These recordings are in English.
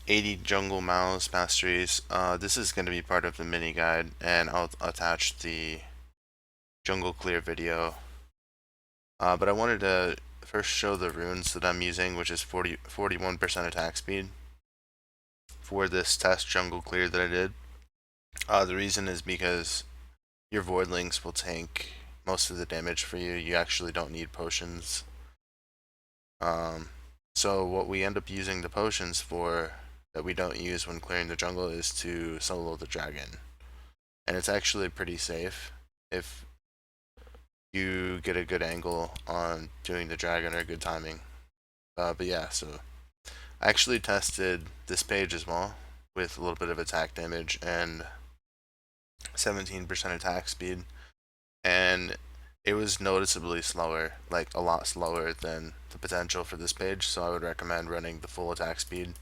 80 jungle Malz masteries. This is going to be part of the mini guide, and I'll attach the jungle clear video. But I wanted to first show the runes that I'm using, which is 41% attack speed for this test jungle clear that I did. The reason is because your voidlings will tank most of the damage for you. You actually don't need potions. So what we end up using the potions for that we don't use when clearing the jungle is to solo the dragon. And it's actually pretty safe if you get a good angle on doing the dragon or good timing. But yeah, so I actually tested this page as well with a little bit of attack damage and 17% attack speed, and it was noticeably slower, like a lot slower than the potential for this page, so I would recommend running the full attack speed.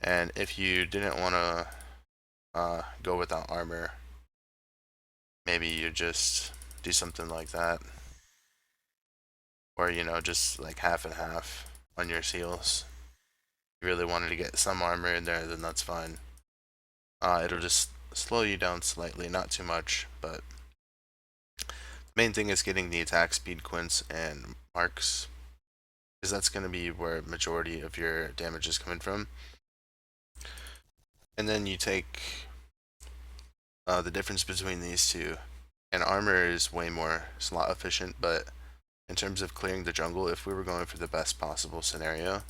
And if you didn't want to go without armor, maybe you just do something like that, or just like half and half on your seals. If you really wanted to get some armor in there, then that's fine. It'll just slow you down slightly, not too much, but the main thing is getting the attack speed quints and marks, because that's going to be where majority of your damage is coming from. And then you take the difference between these two, and armor is way more slot efficient, but in terms of clearing the jungle, if we were going for the best possible scenario,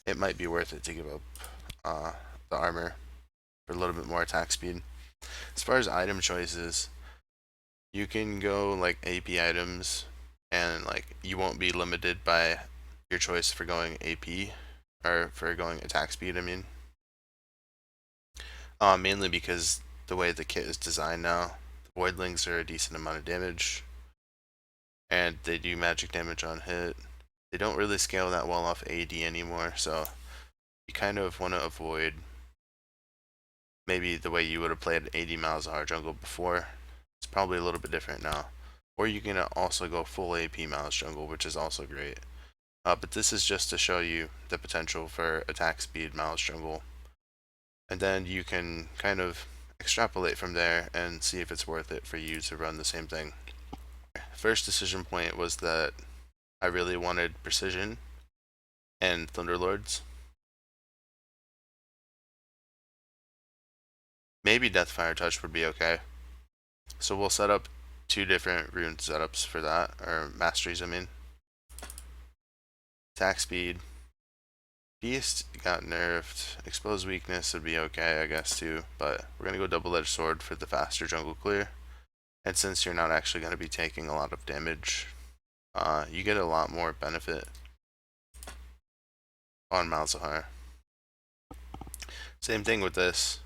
it might be worth it to give up the armor for a little bit more attack speed. As far as item choices, you can go like AP items, and like you won't be limited by your choice for going AP or for going attack speed. I mean, mainly because the way the kit is designed now, the voidlings are a decent amount of damage, and they do magic damage on hit. They don't really scale that well off AD anymore, so you kind of want to avoid maybe the way you would have played 80 Malzahar jungle before. It's probably a little bit different now. Or you can also go full AP Malz jungle, which is also great. But this is just to show you the potential for attack speed Malz jungle. And then you can kind of extrapolate from there and see if it's worth it for you to run the same thing. First decision point was that I really wanted precision and Thunderlords. Maybe Deathfire Touch would be okay. So we'll set up two different rune setups for that, or masteries, I mean. Attack speed. Beast got nerfed. Exposed weakness would be okay, I guess, too. But we're going to go double-edged sword for the faster jungle clear. And since you're not actually going to be taking a lot of damage, you get a lot more benefit on Malzahar. Same thing with this.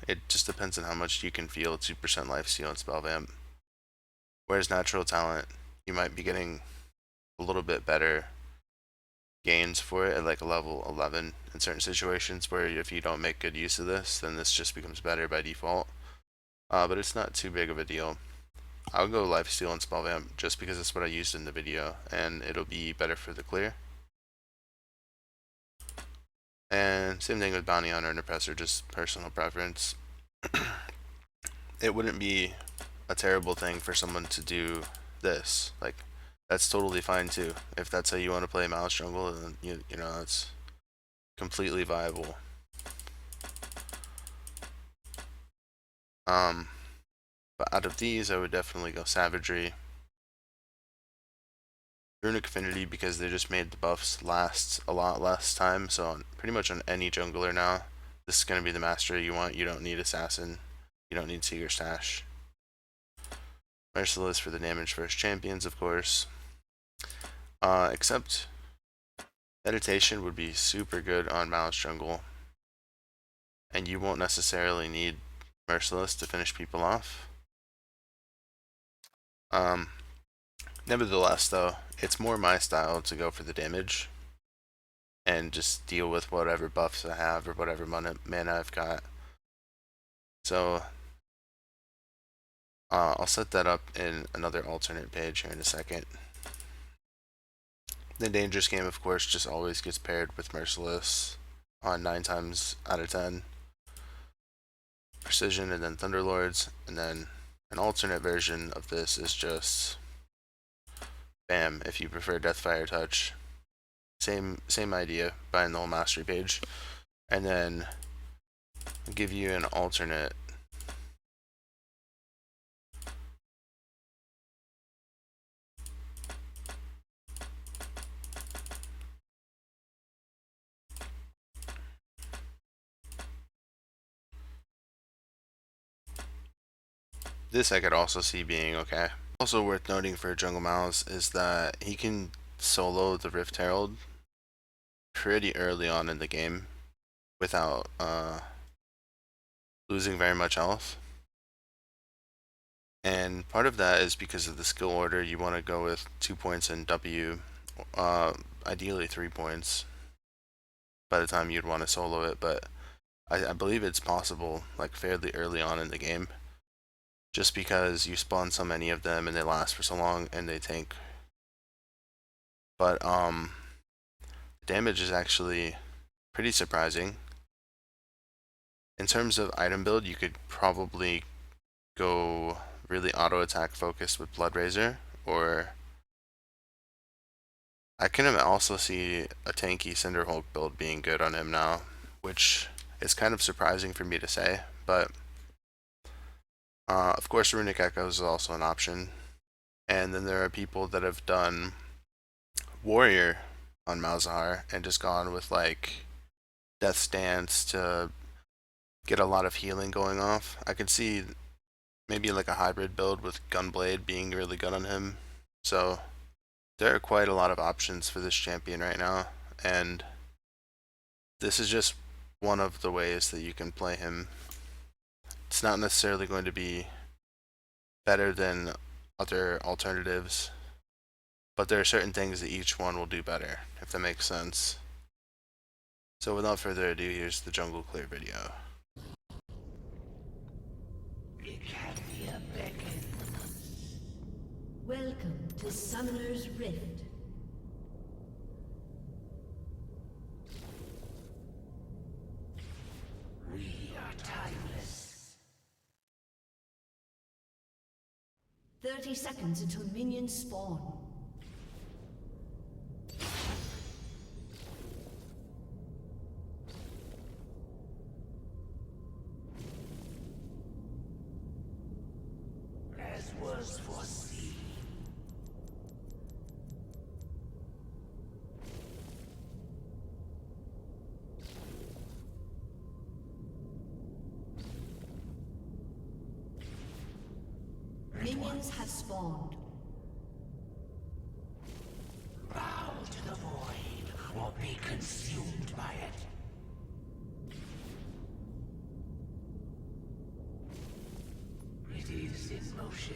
It just depends on how much you can feel 2% life steal and spell vamp. Whereas natural talent, you might be getting a little bit better gains for it at like a level 11 in certain situations, where if you don't make good use of this, then this just becomes better by default. But it's not too big of a deal. I'll go lifesteal and spell vamp just because it's what I used in the video, and it'll be better for the clear. And same thing with bounty hunter and oppressor, just personal preference. It wouldn't be a terrible thing for someone to do this. Like, that's totally fine too. If that's how you want to play Malz jungle, then you know that's completely viable. But out of these, I would definitely go savagery, runic affinity, because they just made the buffs last a lot less time. So pretty much on any jungler now, this is gonna be the mastery you want. You don't need assassin. You don't need Seeker Stash. Merciless for the damage first champions, of course. Except meditation would be super good on Malz jungle, and you won't necessarily need Merciless to finish people off. Nevertheless, though, it's more my style to go for the damage and just deal with whatever buffs I have or whatever mana I've got. So I'll set that up in another alternate page here in a second. The dangerous game, of course, just always gets paired with Merciless. on 9 times out of 10. Precision and then Thunderlords, and then an alternate version of this is just Bam if you prefer Deathfire Touch. Same idea, buying the whole mastery page. And then I'll give you an alternate. This I could also see being okay. Also worth noting for Jungle Malz is that he can solo the Rift Herald pretty early on in the game without losing very much health. And part of that is because of the skill order. You want to go with 2 points in W, ideally 3 points by the time you'd want to solo it, but I believe it's possible like fairly early on in the game, just because you spawn so many of them and they last for so long and they tank. But damage is actually pretty surprising. In terms of item build, you could probably go really auto attack focused with Blood Razor, or I can also see a tanky Cinderhulk build being good on him now, which is kind of surprising for me to say, but of course Runic Echoes is also an option. And then there are people that have done Warrior on Malzahar and just gone with like Death Stance to get a lot of healing going off. I could see maybe like a hybrid build with Gunblade being really good on him. So there are quite a lot of options for this champion right now, and this is just one of the ways that you can play him. It's not necessarily going to be better than other alternatives, but there are certain things that each one will do better, if that makes sense. So without further ado, here's the jungle clear video. Welcome to Summoner's Rift. We are timeless. 30 seconds until minions spawn. As was foreseen. Minions have spawned. Bow to the void or be consumed by it. It is in motion.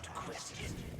without question.